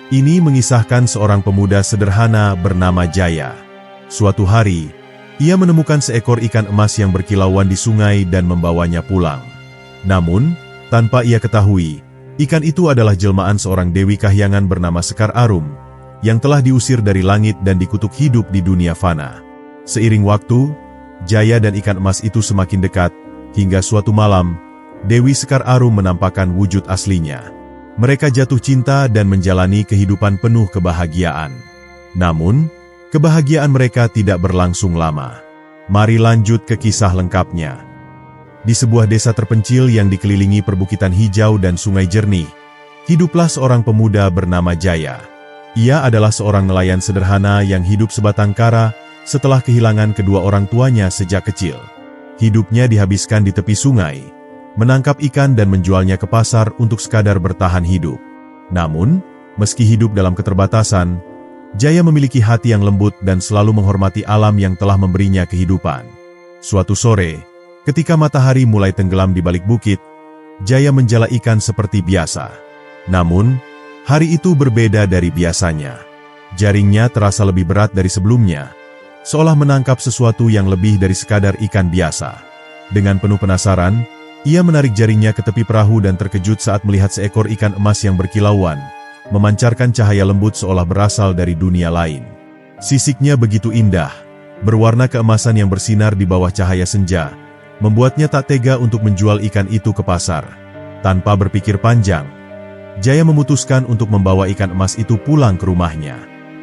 Ini mengisahkan seorang pemuda sederhana bernama Jaya. Suatu hari, ia menemukan seekor ikan emas yang berkilauan di sungai dan membawanya pulang. Namun, tanpa ia ketahui, ikan itu adalah jelmaan seorang dewi kahyangan bernama Sekar Arum, yang telah diusir dari langit dan dikutuk hidup di dunia fana. Seiring waktu, Jaya dan ikan emas itu semakin dekat, hingga suatu malam, Dewi Sekar Arum menampakkan wujud aslinya. Mereka jatuh cinta dan menjalani kehidupan penuh kebahagiaan. Namun, kebahagiaan mereka tidak berlangsung lama. Mari lanjut ke kisah lengkapnya. Di sebuah desa terpencil yang dikelilingi perbukitan hijau dan sungai jernih, hiduplah seorang pemuda bernama Jaya. Ia adalah seorang nelayan sederhana yang hidup sebatang kara setelah kehilangan kedua orang tuanya sejak kecil. Hidupnya dihabiskan di tepi sungai, menangkap ikan dan menjualnya ke pasar untuk sekadar bertahan hidup. Namun, meski hidup dalam keterbatasan, Jaya memiliki hati yang lembut dan selalu menghormati alam yang telah memberinya kehidupan. Suatu sore, ketika matahari mulai tenggelam di balik bukit, Jaya menjala ikan seperti biasa. Namun, hari itu berbeda dari biasanya. Jaringnya terasa lebih berat dari sebelumnya, seolah menangkap sesuatu yang lebih dari sekadar ikan biasa. Dengan penuh penasaran, ia menarik jaringnya ke tepi perahu dan terkejut saat melihat seekor ikan emas yang berkilauan, memancarkan cahaya lembut seolah berasal dari dunia lain. Sisiknya begitu indah, berwarna keemasan yang bersinar di bawah cahaya senja, membuatnya tak tega untuk menjual ikan itu ke pasar. Tanpa berpikir panjang, Jaya memutuskan untuk membawa ikan emas itu pulang ke rumahnya.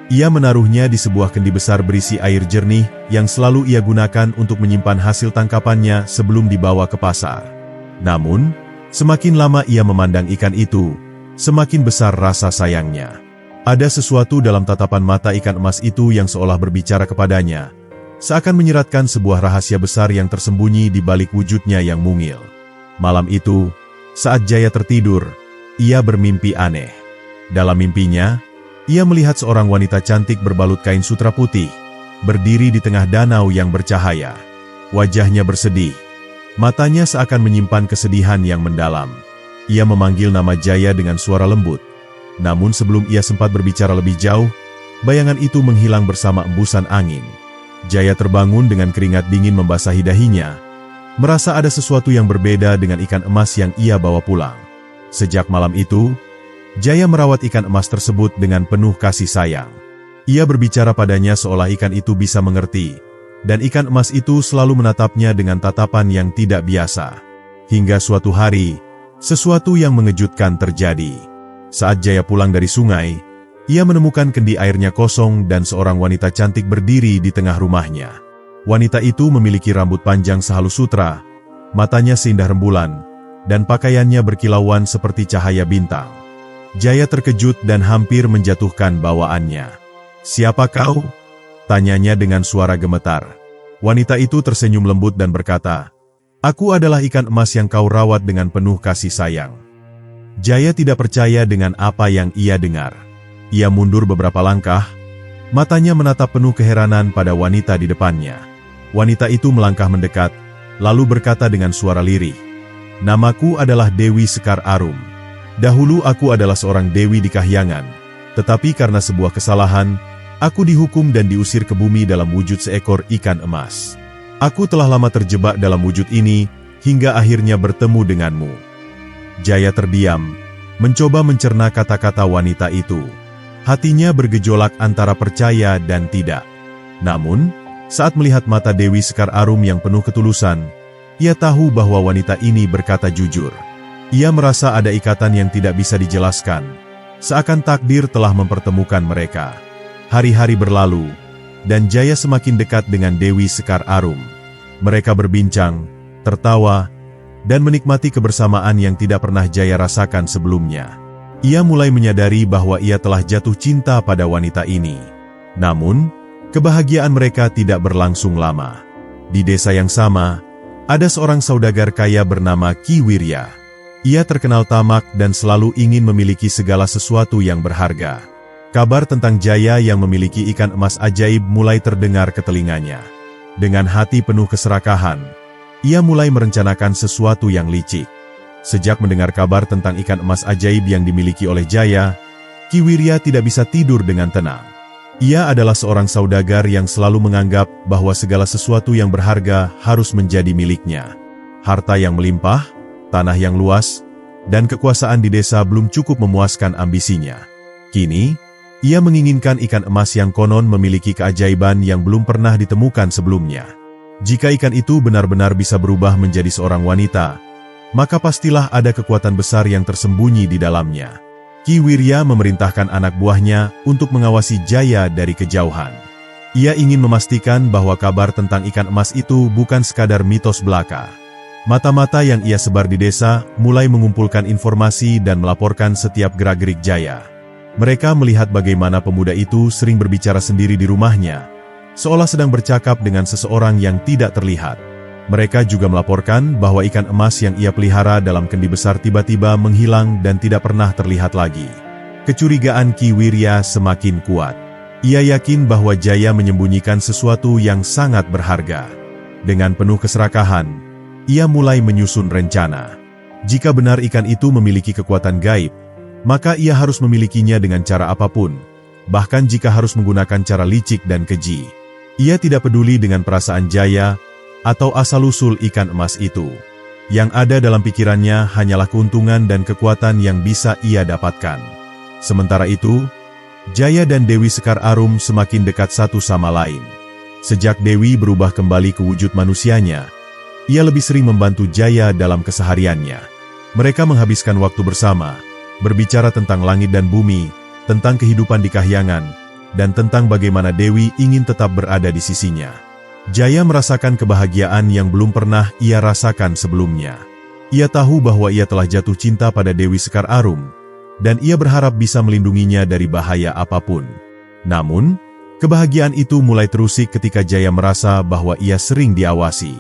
Ia menaruhnya di sebuah kendi besar berisi air jernih yang selalu ia gunakan untuk menyimpan hasil tangkapannya sebelum dibawa ke pasar. Namun, semakin lama ia memandang ikan itu, semakin besar rasa sayangnya. Ada sesuatu dalam tatapan mata ikan emas itu yang seolah berbicara kepadanya, seakan menyeratkan sebuah rahasia besar yang tersembunyi di balik wujudnya yang mungil. Malam itu, saat Jaya tertidur, ia bermimpi aneh. Dalam mimpinya, ia melihat seorang wanita cantik berbalut kain sutra putih, berdiri di tengah danau yang bercahaya. Wajahnya bersedih. Matanya seakan menyimpan kesedihan yang mendalam. Ia memanggil nama Jaya dengan suara lembut. Namun sebelum ia sempat berbicara lebih jauh, bayangan itu menghilang bersama embusan angin. Jaya terbangun dengan keringat dingin membasahi dahinya, merasa ada sesuatu yang berbeda dengan ikan emas yang ia bawa pulang. Sejak malam itu, Jaya merawat ikan emas tersebut dengan penuh kasih sayang. Ia berbicara padanya seolah ikan itu bisa mengerti, dan ikan emas itu selalu menatapnya dengan tatapan yang tidak biasa. Hingga suatu hari, sesuatu yang mengejutkan terjadi. Saat Jaya pulang dari sungai, ia menemukan kendi airnya kosong dan seorang wanita cantik berdiri di tengah rumahnya. Wanita itu memiliki rambut panjang sehalus sutra, matanya seindah rembulan, dan pakaiannya berkilauan seperti cahaya bintang. Jaya terkejut dan hampir menjatuhkan bawaannya. "Siapa kau?" tanyanya dengan suara gemetar. Wanita itu tersenyum lembut dan berkata, "Aku adalah ikan emas yang kau rawat dengan penuh kasih sayang." Jaya tidak percaya dengan apa yang ia dengar. Ia mundur beberapa langkah, matanya menatap penuh keheranan pada wanita di depannya. Wanita itu melangkah mendekat, lalu berkata dengan suara lirih, "Namaku adalah Dewi Sekar Arum. Dahulu aku adalah seorang dewi di kahyangan, tetapi karena sebuah kesalahan, aku dihukum dan diusir ke bumi dalam wujud seekor ikan emas. Aku telah lama terjebak dalam wujud ini, hingga akhirnya bertemu denganmu." Jaya terdiam, mencoba mencerna kata-kata wanita itu. Hatinya bergejolak antara percaya dan tidak. Namun, saat melihat mata Dewi Sekar Arum yang penuh ketulusan, ia tahu bahwa wanita ini berkata jujur. Ia merasa ada ikatan yang tidak bisa dijelaskan, seakan takdir telah mempertemukan mereka. Hari-hari berlalu, dan Jaya semakin dekat dengan Dewi Sekar Arum. Mereka berbincang, tertawa, dan menikmati kebersamaan yang tidak pernah Jaya rasakan sebelumnya. Ia mulai menyadari bahwa ia telah jatuh cinta pada wanita ini. Namun, kebahagiaan mereka tidak berlangsung lama. Di desa yang sama, ada seorang saudagar kaya bernama Ki Wirya. Ia terkenal tamak dan selalu ingin memiliki segala sesuatu yang berharga. Kabar tentang Jaya yang memiliki ikan emas ajaib mulai terdengar ke telinganya. Dengan hati penuh keserakahan, ia mulai merencanakan sesuatu yang licik. Sejak mendengar kabar tentang ikan emas ajaib yang dimiliki oleh Jaya, Ki Wirya tidak bisa tidur dengan tenang. Ia adalah seorang saudagar yang selalu menganggap bahwa segala sesuatu yang berharga harus menjadi miliknya. Harta yang melimpah, tanah yang luas, dan kekuasaan di desa belum cukup memuaskan ambisinya. Kini, ia menginginkan ikan emas yang konon memiliki keajaiban yang belum pernah ditemukan sebelumnya. Jika ikan itu benar-benar bisa berubah menjadi seorang wanita, maka pastilah ada kekuatan besar yang tersembunyi di dalamnya. Ki Wirya memerintahkan anak buahnya untuk mengawasi Jaya dari kejauhan. Ia ingin memastikan bahwa kabar tentang ikan emas itu bukan sekadar mitos belaka. Mata-mata yang ia sebar di desa mulai mengumpulkan informasi dan melaporkan setiap gerak-gerik Jaya. Mereka melihat bagaimana pemuda itu sering berbicara sendiri di rumahnya, seolah sedang bercakap dengan seseorang yang tidak terlihat. Mereka juga melaporkan bahwa ikan emas yang ia pelihara dalam kendi besar tiba-tiba menghilang dan tidak pernah terlihat lagi. Kecurigaan Ki Wirya semakin kuat. Ia yakin bahwa Jaya menyembunyikan sesuatu yang sangat berharga. Dengan penuh keserakahan, ia mulai menyusun rencana. Jika benar ikan itu memiliki kekuatan gaib, maka ia harus memilikinya dengan cara apapun, bahkan jika harus menggunakan cara licik dan keji. Ia tidak peduli dengan perasaan Jaya atau asal-usul ikan emas itu. Yang ada dalam pikirannya hanyalah keuntungan dan kekuatan yang bisa ia dapatkan. Sementara itu, Jaya dan Dewi Sekar Arum semakin dekat satu sama lain. Sejak Dewi berubah kembali ke wujud manusianya, ia lebih sering membantu Jaya dalam kesehariannya. Mereka menghabiskan waktu bersama, berbicara tentang langit dan bumi, tentang kehidupan di kahyangan, dan tentang bagaimana Dewi ingin tetap berada di sisinya. Jaya merasakan kebahagiaan yang belum pernah ia rasakan sebelumnya. Ia tahu bahwa ia telah jatuh cinta pada Dewi Sekar Arum, dan ia berharap bisa melindunginya dari bahaya apapun. Namun, kebahagiaan itu mulai terusik ketika Jaya merasa bahwa ia sering diawasi.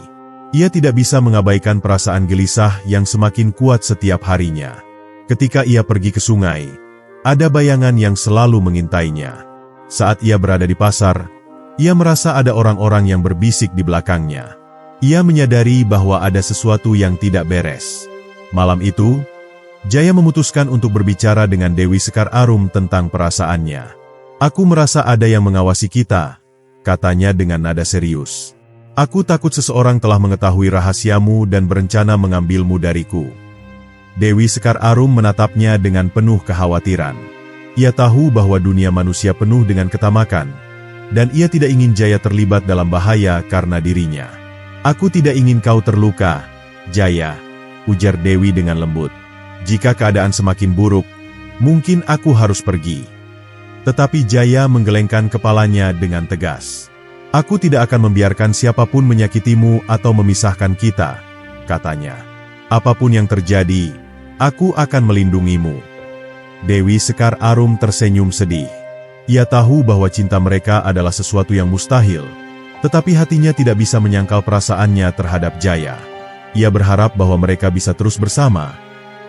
Ia tidak bisa mengabaikan perasaan gelisah yang semakin kuat setiap harinya. Ketika ia pergi ke sungai, ada bayangan yang selalu mengintainya. Saat ia berada di pasar, ia merasa ada orang-orang yang berbisik di belakangnya. Ia menyadari bahwa ada sesuatu yang tidak beres. Malam itu, Jaya memutuskan untuk berbicara dengan Dewi Sekar Arum tentang perasaannya. "Aku merasa ada yang mengawasi kita," katanya dengan nada serius. "Aku takut seseorang telah mengetahui rahasiamu dan berencana mengambilmu dariku." Dewi Sekar Arum menatapnya dengan penuh kekhawatiran. Ia tahu bahwa dunia manusia penuh dengan ketamakan, dan ia tidak ingin Jaya terlibat dalam bahaya karena dirinya. "Aku tidak ingin kau terluka, Jaya," ujar Dewi dengan lembut. "Jika keadaan semakin buruk, mungkin aku harus pergi." Tetapi Jaya menggelengkan kepalanya dengan tegas. "Aku tidak akan membiarkan siapapun menyakitimu atau memisahkan kita," katanya. "Apapun yang terjadi, aku akan melindungimu." Dewi Sekar Arum tersenyum sedih. Ia tahu bahwa cinta mereka adalah sesuatu yang mustahil, tetapi hatinya tidak bisa menyangkal perasaannya terhadap Jaya. Ia berharap bahwa mereka bisa terus bersama,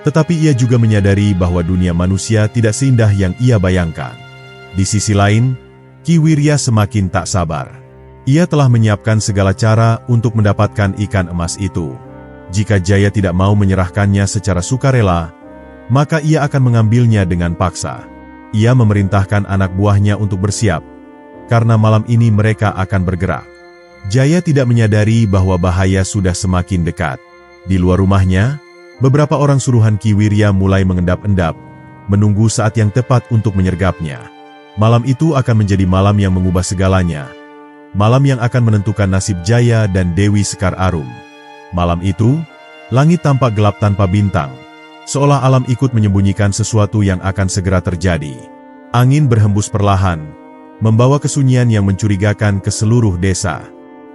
tetapi ia juga menyadari bahwa dunia manusia tidak seindah yang ia bayangkan. Di sisi lain, Ki Wirya semakin tak sabar. Ia telah menyiapkan segala cara untuk mendapatkan ikan emas itu. Jika Jaya tidak mau menyerahkannya secara sukarela, maka ia akan mengambilnya dengan paksa. Ia memerintahkan anak buahnya untuk bersiap, karena malam ini mereka akan bergerak. Jaya tidak menyadari bahwa bahaya sudah semakin dekat. Di luar rumahnya, beberapa orang suruhan Ki Wirya mulai mengendap-endap, menunggu saat yang tepat untuk menyergapnya. Malam itu akan menjadi malam yang mengubah segalanya. Malam yang akan menentukan nasib Jaya dan Dewi Sekar Arum. Malam itu, langit tampak gelap tanpa bintang, seolah alam ikut menyembunyikan sesuatu yang akan segera terjadi. Angin berhembus perlahan, membawa kesunyian yang mencurigakan ke seluruh desa.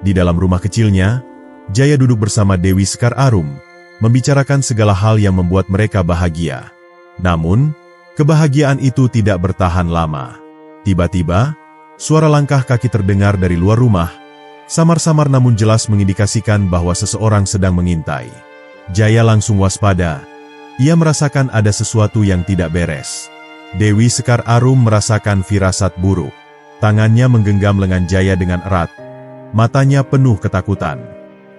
Di dalam rumah kecilnya, Jaya duduk bersama Dewi Sekar Arum, membicarakan segala hal yang membuat mereka bahagia. Namun, kebahagiaan itu tidak bertahan lama. Tiba-tiba, suara langkah kaki terdengar dari luar rumah, samar-samar namun jelas mengindikasikan bahwa seseorang sedang mengintai. Jaya langsung waspada. Ia merasakan ada sesuatu yang tidak beres. Dewi Sekar Arum merasakan firasat buruk. Tangannya menggenggam lengan Jaya dengan erat. Matanya penuh ketakutan.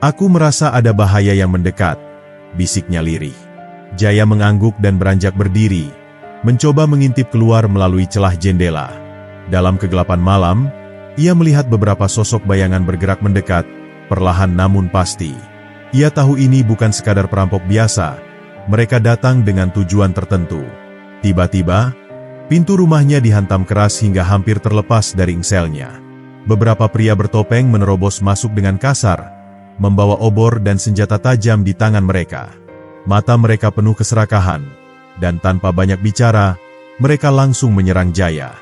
"Aku merasa ada bahaya yang mendekat," bisiknya lirih. Jaya mengangguk dan beranjak berdiri, mencoba mengintip keluar melalui celah jendela. Dalam kegelapan malam, ia melihat beberapa sosok bayangan bergerak mendekat, perlahan namun pasti. Ia tahu ini bukan sekadar perampok biasa, mereka datang dengan tujuan tertentu. Tiba-tiba, pintu rumahnya dihantam keras hingga hampir terlepas dari engselnya. Beberapa pria bertopeng menerobos masuk dengan kasar, membawa obor dan senjata tajam di tangan mereka. Mata mereka penuh keserakahan, dan tanpa banyak bicara, mereka langsung menyerang Jaya.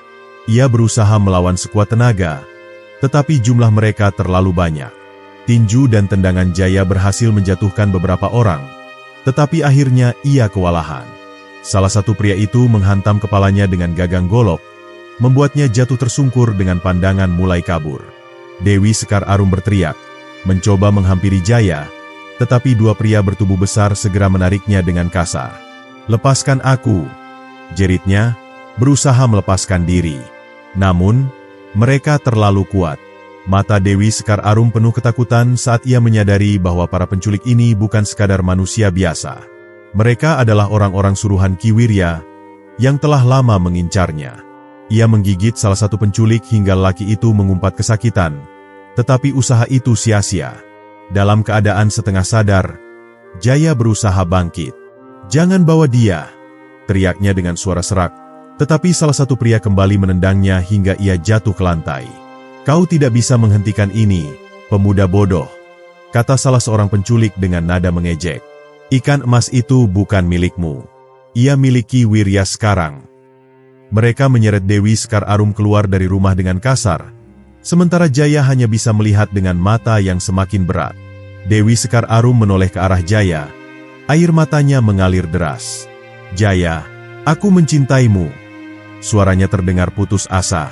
Ia berusaha melawan sekuat tenaga, tetapi jumlah mereka terlalu banyak. Tinju dan tendangan Jaya berhasil menjatuhkan beberapa orang, tetapi akhirnya ia kewalahan. Salah satu pria itu menghantam kepalanya dengan gagang golok, membuatnya jatuh tersungkur dengan pandangan mulai kabur. Dewi Sekar Arum berteriak, mencoba menghampiri Jaya, tetapi dua pria bertubuh besar segera menariknya dengan kasar. "Lepaskan aku!" jeritnya, berusaha melepaskan diri. Namun, mereka terlalu kuat. Mata Dewi Sekar Arum penuh ketakutan saat ia menyadari bahwa para penculik ini bukan sekadar manusia biasa. Mereka adalah orang-orang suruhan Ki Wirya yang telah lama mengincarnya. Ia menggigit salah satu penculik hingga lelaki itu mengumpat kesakitan, tetapi usaha itu sia-sia. Dalam keadaan setengah sadar, Jaya berusaha bangkit. "Jangan bawa dia!" teriaknya dengan suara serak, tetapi salah satu pria kembali menendangnya hingga ia jatuh ke lantai. "Kau tidak bisa menghentikan ini, pemuda bodoh," kata salah seorang penculik dengan nada mengejek. "Ikan emas itu bukan milikmu. Ia miliki Wirya sekarang." Mereka menyeret Dewi Sekar Arum keluar dari rumah dengan kasar, sementara Jaya hanya bisa melihat dengan mata yang semakin berat. Dewi Sekar Arum menoleh ke arah Jaya, air matanya mengalir deras. "Jaya, aku mencintaimu." Suaranya terdengar putus asa.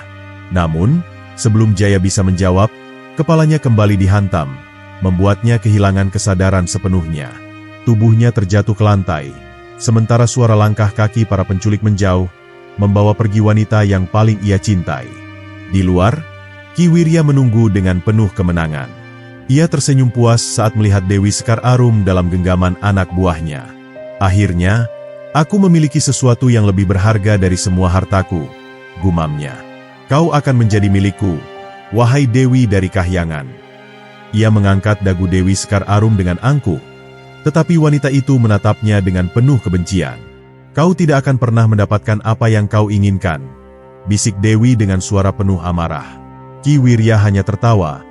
Namun, sebelum Jaya bisa menjawab, kepalanya kembali dihantam, membuatnya kehilangan kesadaran sepenuhnya. Tubuhnya terjatuh ke lantai, sementara suara langkah kaki para penculik menjauh, membawa pergi wanita yang paling ia cintai. Di luar, Ki Wirya menunggu dengan penuh kemenangan. Ia tersenyum puas saat melihat Dewi Sekar Arum dalam genggaman anak buahnya. "Akhirnya, aku memiliki sesuatu yang lebih berharga dari semua hartaku," gumamnya. "Kau akan menjadi milikku, wahai Dewi dari Kahyangan." Ia mengangkat dagu Dewi Sekar Arum dengan angkuh, tetapi wanita itu menatapnya dengan penuh kebencian. "Kau tidak akan pernah mendapatkan apa yang kau inginkan," bisik Dewi dengan suara penuh amarah. Ki Wirya hanya tertawa,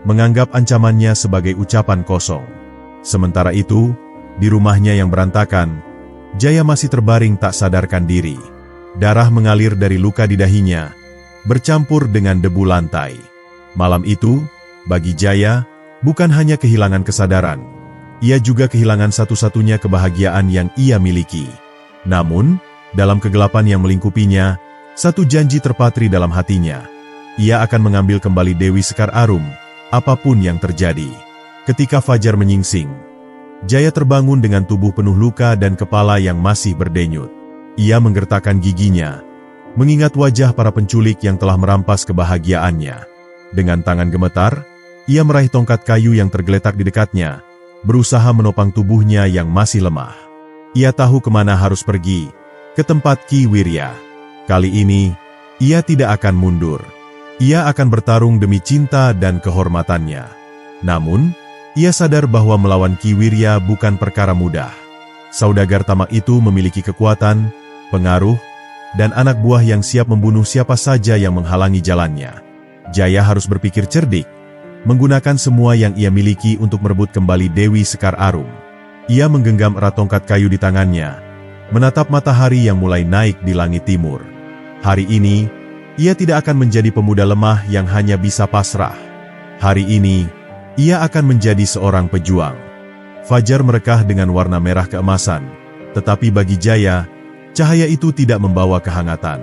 menganggap ancamannya sebagai ucapan kosong. Sementara itu, di rumahnya yang berantakan, Jaya masih terbaring tak sadarkan diri. Darah mengalir dari luka di dahinya, bercampur dengan debu lantai. Malam itu, bagi Jaya, bukan hanya kehilangan kesadaran, ia juga kehilangan satu-satunya kebahagiaan yang ia miliki. Namun, dalam kegelapan yang melingkupinya, satu janji terpatri dalam hatinya. Ia akan mengambil kembali Dewi Sekar Arum, apapun yang terjadi. Ketika fajar menyingsing, Jaya terbangun dengan tubuh penuh luka dan kepala yang masih berdenyut. Ia menggertakkan giginya, mengingat wajah para penculik yang telah merampas kebahagiaannya. Dengan tangan gemetar, ia meraih tongkat kayu yang tergeletak di dekatnya, berusaha menopang tubuhnya yang masih lemah. Ia tahu kemana harus pergi, ke tempat Ki Wirya. Kali ini, ia tidak akan mundur. Ia akan bertarung demi cinta dan kehormatannya. Namun, ia sadar bahwa melawan Ki Wirya bukan perkara mudah. Saudagar tamak itu memiliki kekuatan, pengaruh, dan anak buah yang siap membunuh siapa saja yang menghalangi jalannya. Jaya harus berpikir cerdik, menggunakan semua yang ia miliki untuk merebut kembali Dewi Sekar Arum. Ia menggenggam erat tongkat kayu di tangannya, menatap matahari yang mulai naik di langit timur. Hari ini, ia tidak akan menjadi pemuda lemah yang hanya bisa pasrah. Hari ini, ia akan menjadi seorang pejuang. Fajar merekah dengan warna merah keemasan, tetapi bagi Jaya, cahaya itu tidak membawa kehangatan.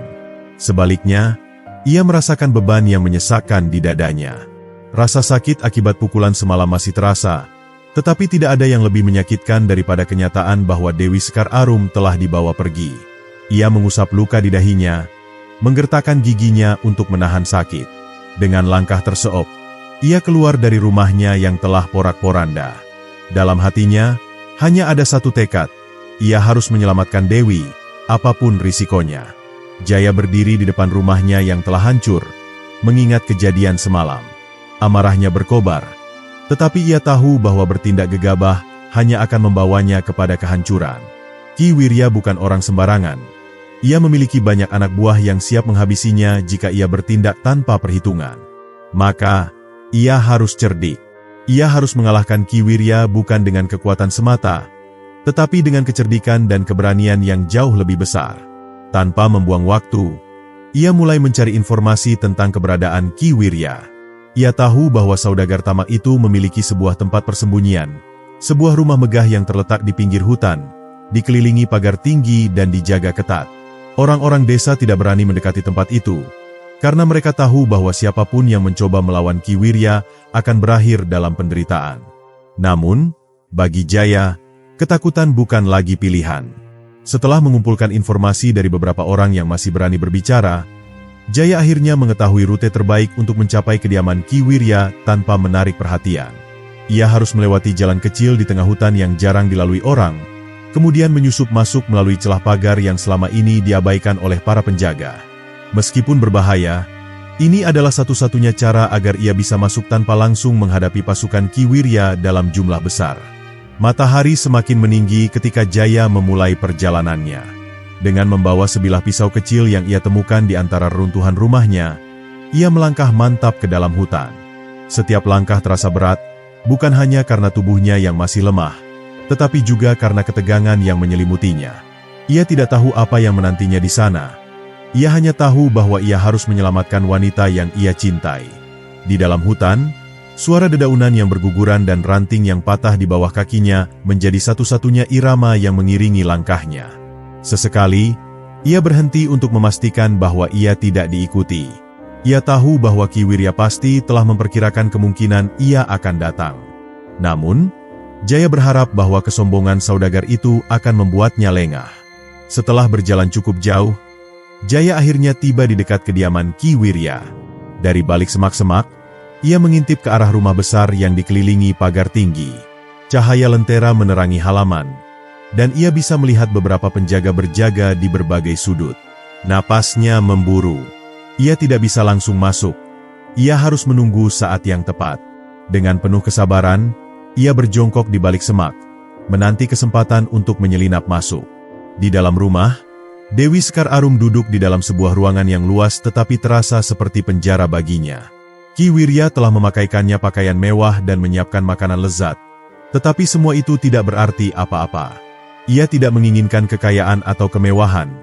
Sebaliknya, ia merasakan beban yang menyesakkan di dadanya. Rasa sakit akibat pukulan semalam masih terasa, tetapi tidak ada yang lebih menyakitkan daripada kenyataan bahwa Dewi Sekar Arum telah dibawa pergi. Ia mengusap luka di dahinya, menggertakkan giginya untuk menahan sakit. Dengan langkah terseok, ia keluar dari rumahnya yang telah porak-poranda. Dalam hatinya, hanya ada satu tekad. Ia harus menyelamatkan Dewi, apapun risikonya. Jaya berdiri di depan rumahnya yang telah hancur, mengingat kejadian semalam. Amarahnya berkobar, tetapi ia tahu bahwa bertindak gegabah hanya akan membawanya kepada kehancuran. Ki Wirya bukan orang sembarangan. Ia memiliki banyak anak buah yang siap menghabisinya jika ia bertindak tanpa perhitungan. Maka, ia harus cerdik. Ia harus mengalahkan Ki Wirya bukan dengan kekuatan semata, tetapi dengan kecerdikan dan keberanian yang jauh lebih besar. Tanpa membuang waktu, ia mulai mencari informasi tentang keberadaan Ki Wirya. Ia tahu bahwa saudagar tamak itu memiliki sebuah tempat persembunyian, sebuah rumah megah yang terletak di pinggir hutan, dikelilingi pagar tinggi dan dijaga ketat. Orang-orang desa tidak berani mendekati tempat itu, karena mereka tahu bahwa siapapun yang mencoba melawan Ki Wirya akan berakhir dalam penderitaan. Namun, bagi Jaya, ketakutan bukan lagi pilihan. Setelah mengumpulkan informasi dari beberapa orang yang masih berani berbicara, Jaya akhirnya mengetahui rute terbaik untuk mencapai kediaman Ki Wirya tanpa menarik perhatian. Ia harus melewati jalan kecil di tengah hutan yang jarang dilalui orang, kemudian menyusup masuk melalui celah pagar yang selama ini diabaikan oleh para penjaga. Meskipun berbahaya, ini adalah satu-satunya cara agar ia bisa masuk tanpa langsung menghadapi pasukan Ki Wirya dalam jumlah besar. Matahari semakin meninggi ketika Jaya memulai perjalanannya. Dengan membawa sebilah pisau kecil yang ia temukan di antara reruntuhan rumahnya, ia melangkah mantap ke dalam hutan. Setiap langkah terasa berat, bukan hanya karena tubuhnya yang masih lemah, tetapi juga karena ketegangan yang menyelimutinya. Ia tidak tahu apa yang menantinya di sana. Ia hanya tahu bahwa ia harus menyelamatkan wanita yang ia cintai. Di dalam hutan, suara dedaunan yang berguguran dan ranting yang patah di bawah kakinya menjadi satu-satunya irama yang mengiringi langkahnya. Sesekali, ia berhenti untuk memastikan bahwa ia tidak diikuti. Ia tahu bahwa Ki Wirya pasti telah memperkirakan kemungkinan ia akan datang. Namun, Jaya berharap bahwa kesombongan saudagar itu akan membuatnya lengah. Setelah berjalan cukup jauh, Jaya akhirnya tiba di dekat kediaman Ki Wirya. Dari balik semak-semak, ia mengintip ke arah rumah besar yang dikelilingi pagar tinggi. Cahaya lentera menerangi halaman, dan ia bisa melihat beberapa penjaga berjaga di berbagai sudut. Napasnya memburu. Ia tidak bisa langsung masuk. Ia harus menunggu saat yang tepat. Dengan penuh kesabaran, ia berjongkok di balik semak, menanti kesempatan untuk menyelinap masuk. Di dalam rumah, Dewi Sekar Arum duduk di dalam sebuah ruangan yang luas tetapi terasa seperti penjara baginya. Ki Wirya telah memakaikannya pakaian mewah dan menyiapkan makanan lezat, tetapi semua itu tidak berarti apa-apa. Ia tidak menginginkan kekayaan atau kemewahan,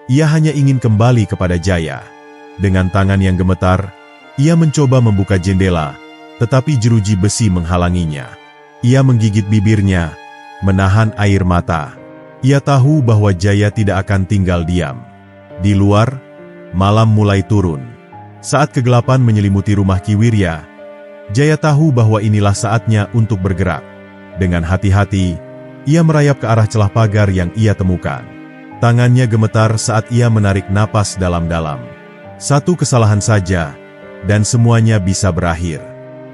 ia hanya ingin kembali kepada Jaya. Dengan tangan yang gemetar, ia mencoba membuka jendela, tetapi jeruji besi menghalanginya. Ia menggigit bibirnya, menahan air mata. Ia tahu bahwa Jaya tidak akan tinggal diam. Di luar, malam mulai turun. Saat kegelapan menyelimuti rumah Ki Wirya, Jaya tahu bahwa inilah saatnya untuk bergerak. Dengan hati-hati, ia merayap ke arah celah pagar yang ia temukan. Tangannya gemetar saat ia menarik napas dalam-dalam. Satu kesalahan saja, dan semuanya bisa berakhir.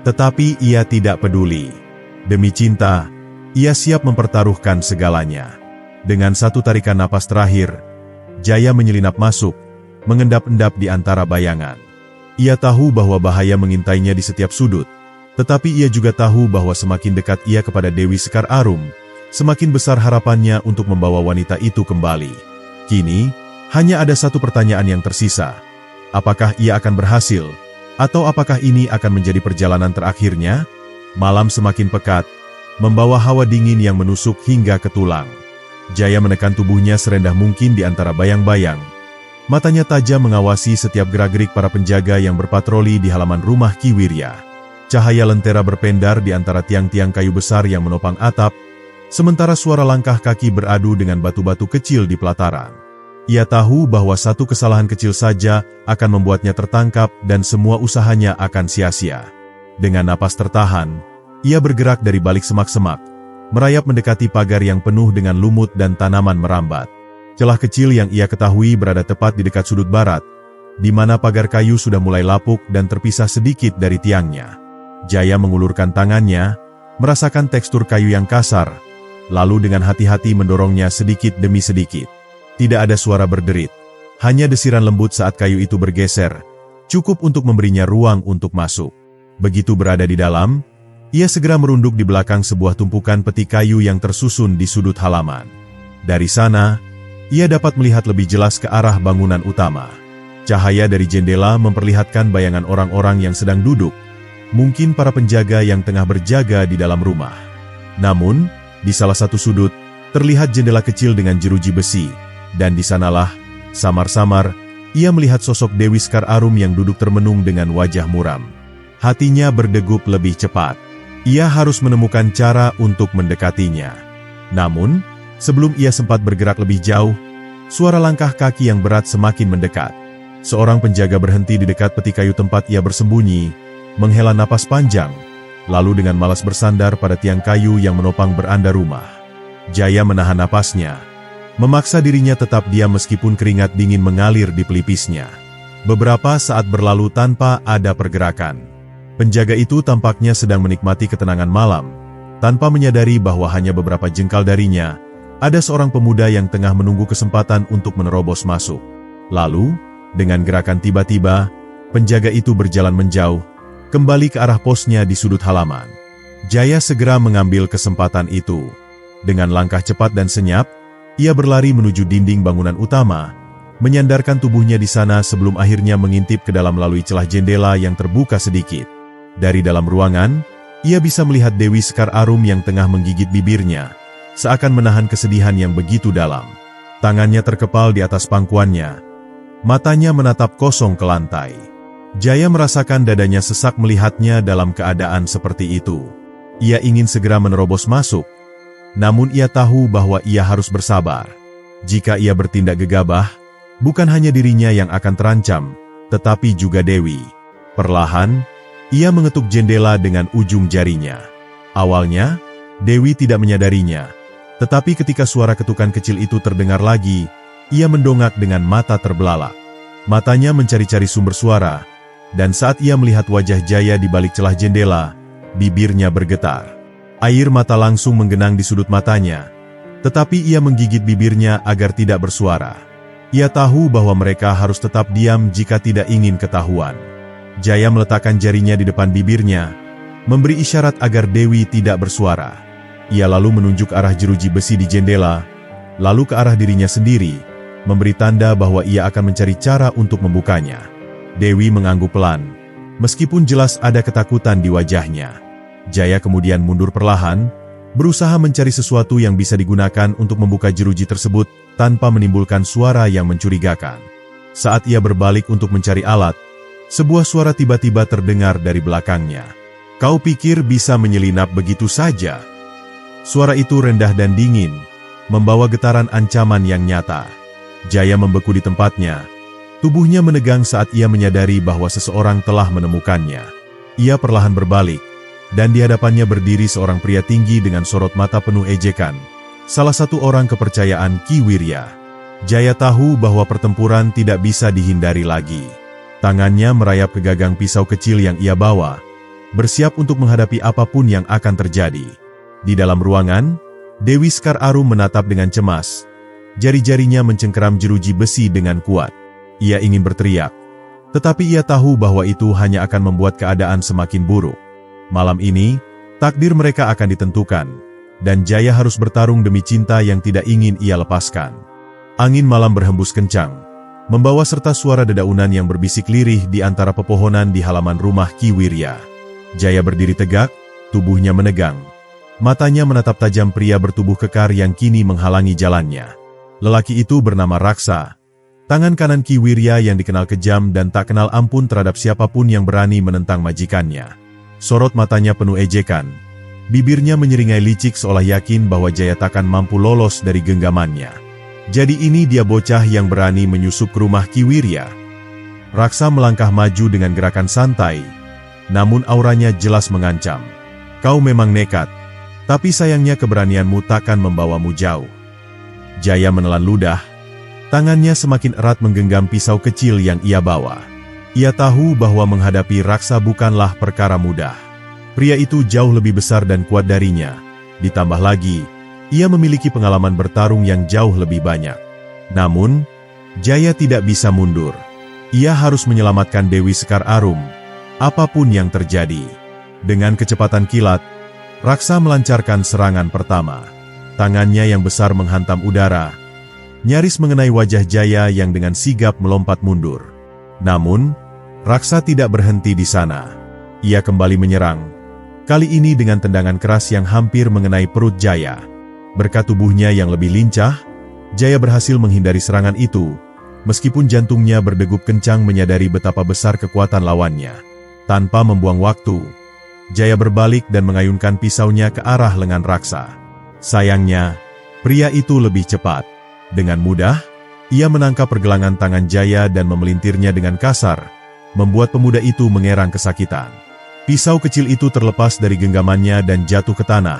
Tetapi ia tidak peduli. Demi cinta, ia siap mempertaruhkan segalanya. Dengan satu tarikan napas terakhir, Jaya menyelinap masuk, mengendap-endap di antara bayangan. Ia tahu bahwa bahaya mengintainya di setiap sudut, tetapi ia juga tahu bahwa semakin dekat ia kepada Dewi Sekar Arum, semakin besar harapannya untuk membawa wanita itu kembali. Kini, hanya ada satu pertanyaan yang tersisa. Apakah ia akan berhasil? Atau apakah ini akan menjadi perjalanan terakhirnya? Malam semakin pekat, membawa hawa dingin yang menusuk hingga ke tulang. Jaya menekan tubuhnya serendah mungkin di antara bayang-bayang. Matanya tajam mengawasi setiap gerak-gerik para penjaga yang berpatroli di halaman rumah Ki Wirya. Cahaya lentera berpendar di antara tiang-tiang kayu besar yang menopang atap, sementara suara langkah kaki beradu dengan batu-batu kecil di pelataran. Ia tahu bahwa satu kesalahan kecil saja akan membuatnya tertangkap dan semua usahanya akan sia-sia. Dengan napas tertahan, ia bergerak dari balik semak-semak, merayap mendekati pagar yang penuh dengan lumut dan tanaman merambat. Celah kecil yang ia ketahui berada tepat di dekat sudut barat, di mana pagar kayu sudah mulai lapuk dan terpisah sedikit dari tiangnya. Jaya mengulurkan tangannya, merasakan tekstur kayu yang kasar, lalu dengan hati-hati mendorongnya sedikit demi sedikit. Tidak ada suara berderit, hanya desiran lembut saat kayu itu bergeser, cukup untuk memberinya ruang untuk masuk. Begitu berada di dalam, ia segera merunduk di belakang sebuah tumpukan peti kayu yang tersusun di sudut halaman. Dari sana, ia dapat melihat lebih jelas ke arah bangunan utama. Cahaya dari jendela memperlihatkan bayangan orang-orang yang sedang duduk, mungkin para penjaga yang tengah berjaga di dalam rumah. Namun, di salah satu sudut, terlihat jendela kecil dengan jeruji besi, dan di sanalah, samar-samar, ia melihat sosok Dewi Sekar Arum yang duduk termenung dengan wajah muram. Hatinya berdegup lebih cepat. Ia harus menemukan cara untuk mendekatinya. Namun, sebelum ia sempat bergerak lebih jauh, suara langkah kaki yang berat semakin mendekat. Seorang penjaga berhenti di dekat peti kayu tempat ia bersembunyi, menghela napas panjang, lalu dengan malas bersandar pada tiang kayu yang menopang beranda rumah. Jaya menahan napasnya, memaksa dirinya tetap diam meskipun keringat dingin mengalir di pelipisnya. Beberapa saat berlalu tanpa ada pergerakan. Penjaga itu tampaknya sedang menikmati ketenangan malam, tanpa menyadari bahwa hanya beberapa jengkal darinya, ada seorang pemuda yang tengah menunggu kesempatan untuk menerobos masuk. Lalu, dengan gerakan tiba-tiba, penjaga itu berjalan menjauh, kembali ke arah posnya di sudut halaman. Jaya segera mengambil kesempatan itu. Dengan langkah cepat dan senyap, ia berlari menuju dinding bangunan utama, menyandarkan tubuhnya di sana sebelum akhirnya mengintip ke dalam melalui celah jendela yang terbuka sedikit. Dari dalam ruangan, ia bisa melihat Dewi Sekar Arum yang tengah menggigit bibirnya, seakan menahan kesedihan yang begitu dalam. Tangannya terkepal di atas pangkuannya, matanya menatap kosong ke lantai. Jaya merasakan dadanya sesak melihatnya dalam keadaan seperti itu. Ia ingin segera menerobos masuk, namun ia tahu bahwa ia harus bersabar. Jika ia bertindak gegabah, bukan hanya dirinya yang akan terancam, tetapi juga Dewi. Perlahan, ia mengetuk jendela dengan ujung jarinya. Awalnya, Dewi tidak menyadarinya, tetapi ketika suara ketukan kecil itu terdengar lagi, ia mendongak dengan mata terbelalak. Matanya mencari-cari sumber suara, dan saat ia melihat wajah Jaya di balik celah jendela, bibirnya bergetar. Air mata langsung menggenang di sudut matanya, tetapi ia menggigit bibirnya agar tidak bersuara. Ia tahu bahwa mereka harus tetap diam jika tidak ingin ketahuan. Jaya meletakkan jarinya di depan bibirnya, memberi isyarat agar Dewi tidak bersuara. Ia lalu menunjuk arah jeruji besi di jendela, lalu ke arah dirinya sendiri, memberi tanda bahwa ia akan mencari cara untuk membukanya. Dewi mengangguk pelan, meskipun jelas ada ketakutan di wajahnya. Jaya kemudian mundur perlahan, berusaha mencari sesuatu yang bisa digunakan untuk membuka jeruji tersebut tanpa menimbulkan suara yang mencurigakan. Saat ia berbalik untuk mencari alat, sebuah suara tiba-tiba terdengar dari belakangnya. "Kau pikir bisa menyelinap begitu saja?" Suara itu rendah dan dingin, membawa getaran ancaman yang nyata. Jaya membeku di tempatnya. Tubuhnya menegang saat ia menyadari bahwa seseorang telah menemukannya. Ia perlahan berbalik, dan di hadapannya berdiri seorang pria tinggi dengan sorot mata penuh ejekan, salah satu orang kepercayaan Ki Wirya. Jaya tahu bahwa pertempuran tidak bisa dihindari lagi. Tangannya merayap ke gagang pisau kecil yang ia bawa, bersiap untuk menghadapi apapun yang akan terjadi. Di dalam ruangan, Dewi Sekar Arum menatap dengan cemas. Jari-jarinya mencengkeram jeruji besi dengan kuat. Ia ingin berteriak, tetapi ia tahu bahwa itu hanya akan membuat keadaan semakin buruk. Malam ini, takdir mereka akan ditentukan, dan Jaya harus bertarung demi cinta yang tidak ingin ia lepaskan. Angin malam berhembus kencang, membawa serta suara dedaunan yang berbisik lirih di antara pepohonan di halaman rumah Ki Wirya. Jaya berdiri tegak, tubuhnya menegang. Matanya menatap tajam pria bertubuh kekar yang kini menghalangi jalannya. Lelaki itu bernama Raksa. Tangan kanan Ki Wirya yang dikenal kejam dan tak kenal ampun terhadap siapapun yang berani menentang majikannya. Sorot matanya penuh ejekan. Bibirnya menyeringai licik seolah yakin bahwa Jaya takkan mampu lolos dari genggamannya. Jadi ini dia bocah yang berani menyusup ke rumah Ki Wirya. Raksa melangkah maju dengan gerakan santai, namun auranya jelas mengancam. "Kau memang nekat, tapi sayangnya keberanianmu takkan membawamu jauh." Jaya menelan ludah. Tangannya semakin erat menggenggam pisau kecil yang ia bawa. Ia tahu bahwa menghadapi Raksa bukanlah perkara mudah. Pria itu jauh lebih besar dan kuat darinya. Ditambah lagi, ia memiliki pengalaman bertarung yang jauh lebih banyak. Namun, Jaya tidak bisa mundur. Ia harus menyelamatkan Dewi Sekar Arum, apapun yang terjadi. Dengan kecepatan kilat, Raksa melancarkan serangan pertama. Tangannya yang besar menghantam udara, nyaris mengenai wajah Jaya yang dengan sigap melompat mundur. Namun, Raksa tidak berhenti di sana. Ia kembali menyerang, kali ini dengan tendangan keras yang hampir mengenai perut Jaya. Berkat tubuhnya yang lebih lincah, Jaya berhasil menghindari serangan itu, meskipun jantungnya berdegup kencang menyadari betapa besar kekuatan lawannya. Tanpa membuang waktu, Jaya berbalik dan mengayunkan pisaunya ke arah lengan Raksa. Sayangnya, pria itu lebih cepat. Dengan mudah, ia menangkap pergelangan tangan Jaya dan memelintirnya dengan kasar, membuat pemuda itu mengerang kesakitan. Pisau kecil itu terlepas dari genggamannya dan jatuh ke tanah,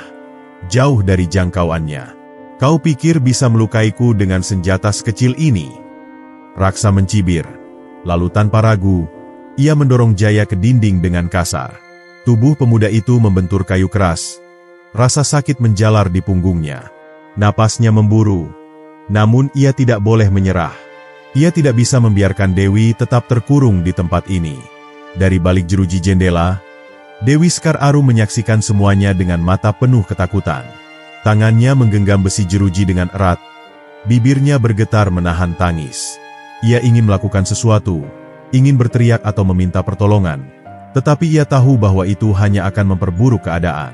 jauh dari jangkauannya. Kau pikir bisa melukaiku dengan senjata sekecil ini? Raksa mencibir. Lalu tanpa ragu, ia mendorong Jaya ke dinding dengan kasar. Tubuh pemuda itu membentur kayu keras. Rasa sakit menjalar di punggungnya. Napasnya memburu. Namun ia tidak boleh menyerah. Ia tidak bisa membiarkan Dewi tetap terkurung di tempat ini. Dari balik jeruji jendela, Dewi Sekar Arum menyaksikan semuanya dengan mata penuh ketakutan. Tangannya menggenggam besi jeruji dengan erat. Bibirnya bergetar menahan tangis. Ia ingin melakukan sesuatu, ingin berteriak atau meminta pertolongan. Tetapi ia tahu bahwa itu hanya akan memperburuk keadaan.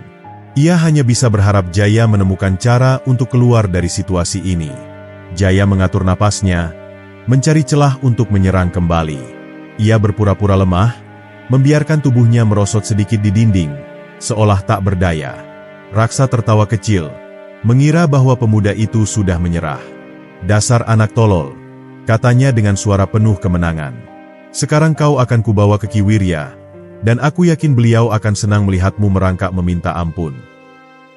Ia hanya bisa berharap Jaya menemukan cara untuk keluar dari situasi ini. Jaya mengatur napasnya, mencari celah untuk menyerang kembali. Ia berpura-pura lemah, membiarkan tubuhnya merosot sedikit di dinding, seolah tak berdaya. Raksa tertawa kecil, mengira bahwa pemuda itu sudah menyerah. Dasar anak tolol, katanya dengan suara penuh kemenangan. Sekarang kau akan kubawa ke Ki Wirya, dan aku yakin beliau akan senang melihatmu merangkak meminta ampun.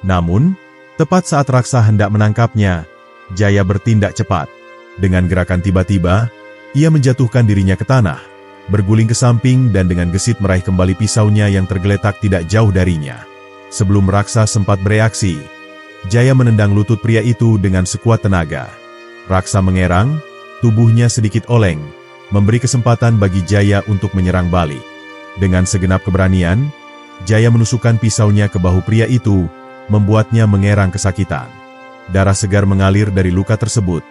Namun, tepat saat Raksa hendak menangkapnya, Jaya bertindak cepat. Dengan gerakan tiba-tiba, ia menjatuhkan dirinya ke tanah, berguling ke samping dan dengan gesit meraih kembali pisaunya yang tergeletak tidak jauh darinya. Sebelum Raksa sempat bereaksi, Jaya menendang lutut pria itu dengan sekuat tenaga. Raksa mengerang, tubuhnya sedikit oleng, memberi kesempatan bagi Jaya untuk menyerang balik. Dengan segenap keberanian, Jaya menusukkan pisaunya ke bahu pria itu, membuatnya mengerang kesakitan. Darah segar mengalir dari luka tersebut,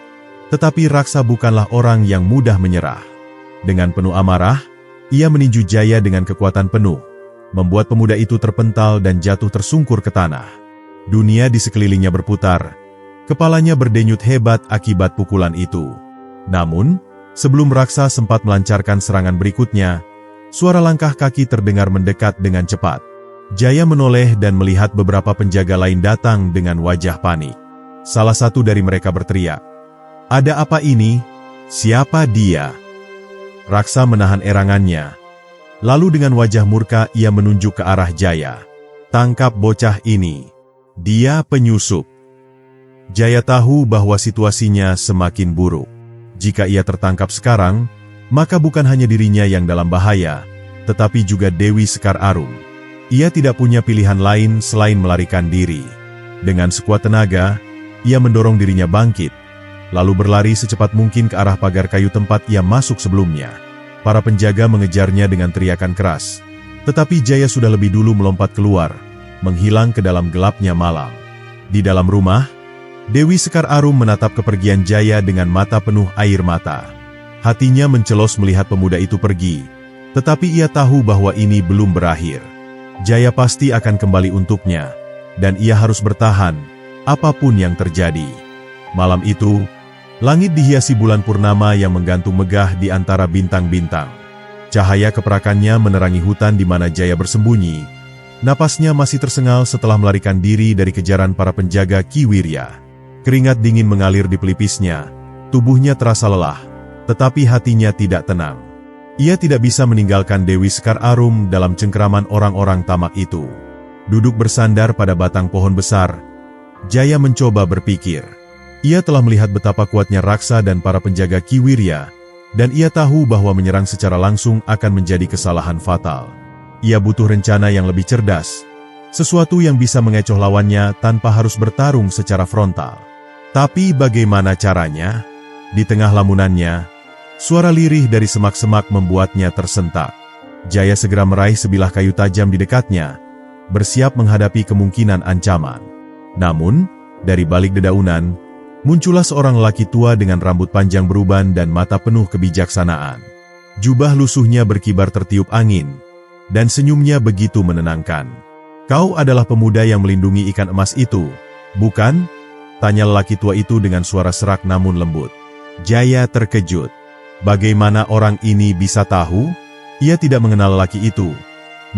tetapi Raksa bukanlah orang yang mudah menyerah. Dengan penuh amarah, ia meninju Jaya dengan kekuatan penuh, membuat pemuda itu terpental dan jatuh tersungkur ke tanah. Dunia di sekelilingnya berputar, kepalanya berdenyut hebat akibat pukulan itu. Namun, sebelum Raksa sempat melancarkan serangan berikutnya, suara langkah kaki terdengar mendekat dengan cepat. Jaya menoleh dan melihat beberapa penjaga lain datang dengan wajah panik. Salah satu dari mereka berteriak, "Ada apa ini? Siapa dia?" Raksa menahan erangannya. Lalu dengan wajah murka ia menunjuk ke arah Jaya. "Tangkap bocah ini. Dia penyusup." Jaya tahu bahwa situasinya semakin buruk. Jika ia tertangkap sekarang, maka bukan hanya dirinya yang dalam bahaya, tetapi juga Dewi Sekar Arum. Ia tidak punya pilihan lain selain melarikan diri. Dengan sekuat tenaga, ia mendorong dirinya bangkit, lalu berlari secepat mungkin ke arah pagar kayu tempat ia masuk sebelumnya. Para penjaga mengejarnya dengan teriakan keras. Tetapi Jaya sudah lebih dulu melompat keluar, menghilang ke dalam gelapnya malam. Di dalam rumah, Dewi Sekar Arum menatap kepergian Jaya dengan mata penuh air mata. Hatinya mencelos melihat pemuda itu pergi, tetapi ia tahu bahwa ini belum berakhir. Jaya pasti akan kembali untuknya, dan ia harus bertahan, apapun yang terjadi. Malam itu, langit dihiasi bulan purnama yang menggantung megah di antara bintang-bintang. Cahaya keperakannya menerangi hutan di mana Jaya bersembunyi. Napasnya masih tersengal setelah melarikan diri dari kejaran para penjaga Ki Wirya. Keringat dingin mengalir di pelipisnya, tubuhnya terasa lelah, tetapi hatinya tidak tenang. Ia tidak bisa meninggalkan Dewi Sekar Arum dalam cengkeraman orang-orang tamak itu. Duduk bersandar pada batang pohon besar, Jaya mencoba berpikir. Ia telah melihat betapa kuatnya Raksa dan para penjaga Ki Wirya, dan ia tahu bahwa menyerang secara langsung akan menjadi kesalahan fatal. Ia butuh rencana yang lebih cerdas, sesuatu yang bisa mengecoh lawannya tanpa harus bertarung secara frontal. Tapi bagaimana caranya? Di tengah lamunannya, suara lirih dari semak-semak membuatnya tersentak. Jaya segera meraih sebilah kayu tajam di dekatnya, bersiap menghadapi kemungkinan ancaman. Namun, dari balik dedaunan, muncullah seorang lelaki tua dengan rambut panjang beruban dan mata penuh kebijaksanaan. Jubah lusuhnya berkibar tertiup angin, dan senyumnya begitu menenangkan. "Kau adalah pemuda yang melindungi ikan emas itu, bukan?" tanya lelaki tua itu dengan suara serak namun lembut. Jaya terkejut. Bagaimana orang ini bisa tahu? Ia tidak mengenal lelaki itu.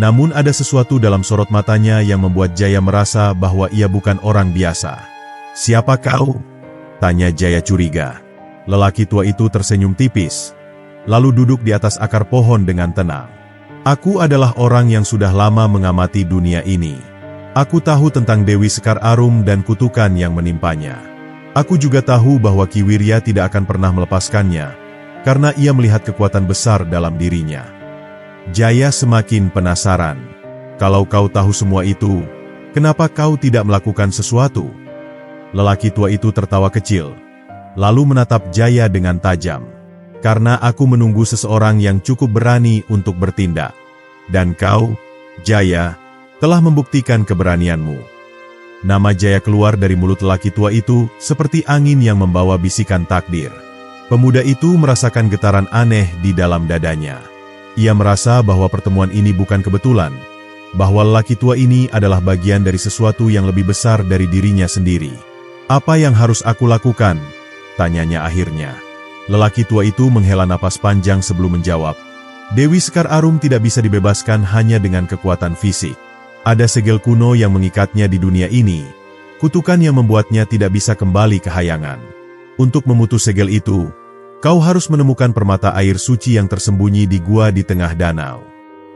Namun ada sesuatu dalam sorot matanya yang membuat Jaya merasa bahwa ia bukan orang biasa. "Siapa kau?" tanya Jaya curiga. Lelaki tua itu tersenyum tipis, lalu duduk di atas akar pohon dengan tenang. "Aku adalah orang yang sudah lama mengamati dunia ini. Aku tahu tentang Dewi Sekar Arum dan kutukan yang menimpanya. Aku juga tahu bahwa Ki Wirya tidak akan pernah melepaskannya, karena ia melihat kekuatan besar dalam dirinya." Jaya semakin penasaran. "Kalau kau tahu semua itu, kenapa kau tidak melakukan sesuatu?" Lelaki tua itu tertawa kecil, lalu menatap Jaya dengan tajam. "Karena aku menunggu seseorang yang cukup berani untuk bertindak. Dan kau, Jaya, telah membuktikan keberanianmu." Nama Jaya keluar dari mulut lelaki tua itu seperti angin yang membawa bisikan takdir. Pemuda itu merasakan getaran aneh di dalam dadanya. Ia merasa bahwa pertemuan ini bukan kebetulan, bahwa lelaki tua ini adalah bagian dari sesuatu yang lebih besar dari dirinya sendiri. "Apa yang harus aku lakukan?" tanyanya akhirnya. Lelaki tua itu menghela napas panjang sebelum menjawab. "Dewi Sekar Arum tidak bisa dibebaskan hanya dengan kekuatan fisik. Ada segel kuno yang mengikatnya di dunia ini, kutukan yang membuatnya tidak bisa kembali ke hayangan. Untuk memutus segel itu, kau harus menemukan permata air suci yang tersembunyi di gua di tengah danau.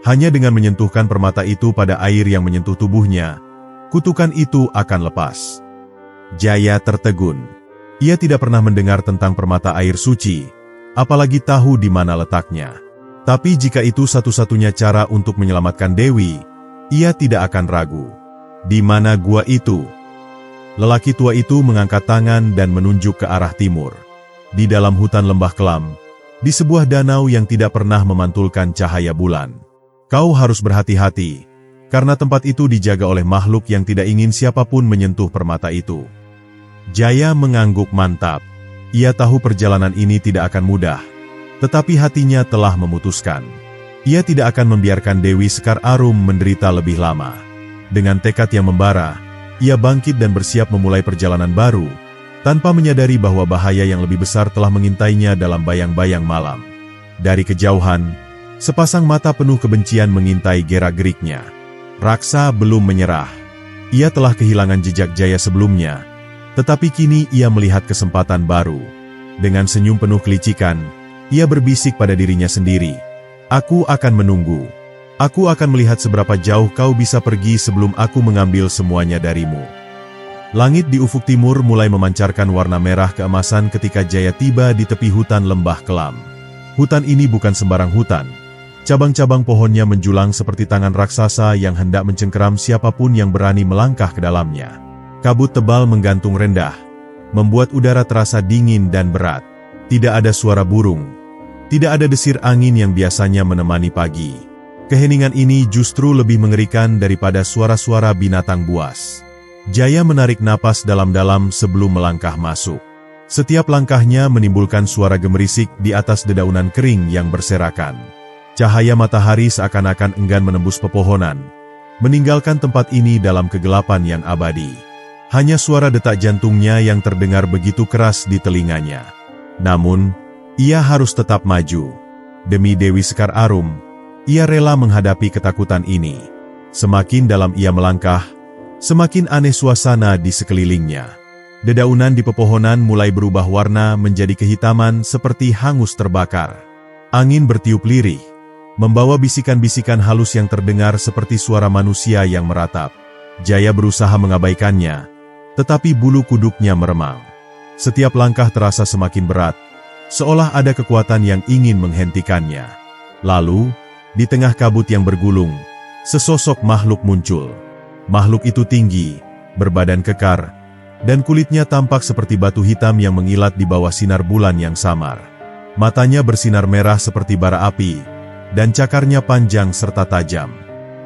Hanya dengan menyentuhkan permata itu pada air yang menyentuh tubuhnya, kutukan itu akan lepas." Jaya tertegun. Ia tidak pernah mendengar tentang permata air suci, apalagi tahu di mana letaknya. Tapi jika itu satu-satunya cara untuk menyelamatkan Dewi, ia tidak akan ragu. "Di mana gua itu?" Lelaki tua itu mengangkat tangan dan menunjuk ke arah timur. Di dalam hutan lembah kelam, di sebuah danau yang tidak pernah memantulkan cahaya bulan. "Kau harus berhati-hati, karena tempat itu dijaga oleh makhluk yang tidak ingin siapapun menyentuh permata itu." Jaya mengangguk mantap. Ia tahu perjalanan ini tidak akan mudah, tetapi hatinya telah memutuskan. Ia tidak akan membiarkan Dewi Sekar Arum menderita lebih lama. Dengan tekad yang membara, ia bangkit dan bersiap memulai perjalanan baru, tanpa menyadari bahwa bahaya yang lebih besar telah mengintainya dalam bayang-bayang malam. Dari kejauhan, sepasang mata penuh kebencian mengintai gerak-geriknya. Raksa belum menyerah. Ia telah kehilangan jejak Jaya sebelumnya, tetapi kini ia melihat kesempatan baru. Dengan senyum penuh kelicikan, ia berbisik pada dirinya sendiri, "Aku akan menunggu. Aku akan melihat seberapa jauh kau bisa pergi sebelum aku mengambil semuanya darimu." Langit di ufuk timur mulai memancarkan warna merah keemasan ketika Jaya tiba di tepi hutan lembah kelam. Hutan ini bukan sembarang hutan. Cabang-cabang pohonnya menjulang seperti tangan raksasa yang hendak mencengkeram siapapun yang berani melangkah ke dalamnya. Kabut tebal menggantung rendah, membuat udara terasa dingin dan berat. Tidak ada suara burung, tidak ada desir angin yang biasanya menemani pagi. Keheningan ini justru lebih mengerikan daripada suara-suara binatang buas. Jaya menarik napas dalam-dalam sebelum melangkah masuk. Setiap langkahnya menimbulkan suara gemerisik di atas dedaunan kering yang berserakan. Cahaya matahari seakan-akan enggan menembus pepohonan, meninggalkan tempat ini dalam kegelapan yang abadi. Hanya suara detak jantungnya yang terdengar begitu keras di telinganya. Namun, ia harus tetap maju. Demi Dewi Sekar Arum, ia rela menghadapi ketakutan ini. Semakin dalam ia melangkah, semakin aneh suasana di sekelilingnya. Dedaunan di pepohonan mulai berubah warna menjadi kehitaman seperti hangus terbakar. Angin bertiup lirih, membawa bisikan-bisikan halus yang terdengar seperti suara manusia yang meratap. Jaya berusaha mengabaikannya, tetapi bulu kuduknya meremang. Setiap langkah terasa semakin berat, seolah ada kekuatan yang ingin menghentikannya. Lalu, di tengah kabut yang bergulung, sesosok makhluk muncul. Makhluk itu tinggi, berbadan kekar, dan kulitnya tampak seperti batu hitam yang mengilat di bawah sinar bulan yang samar. Matanya bersinar merah seperti bara api, dan cakarnya panjang serta tajam.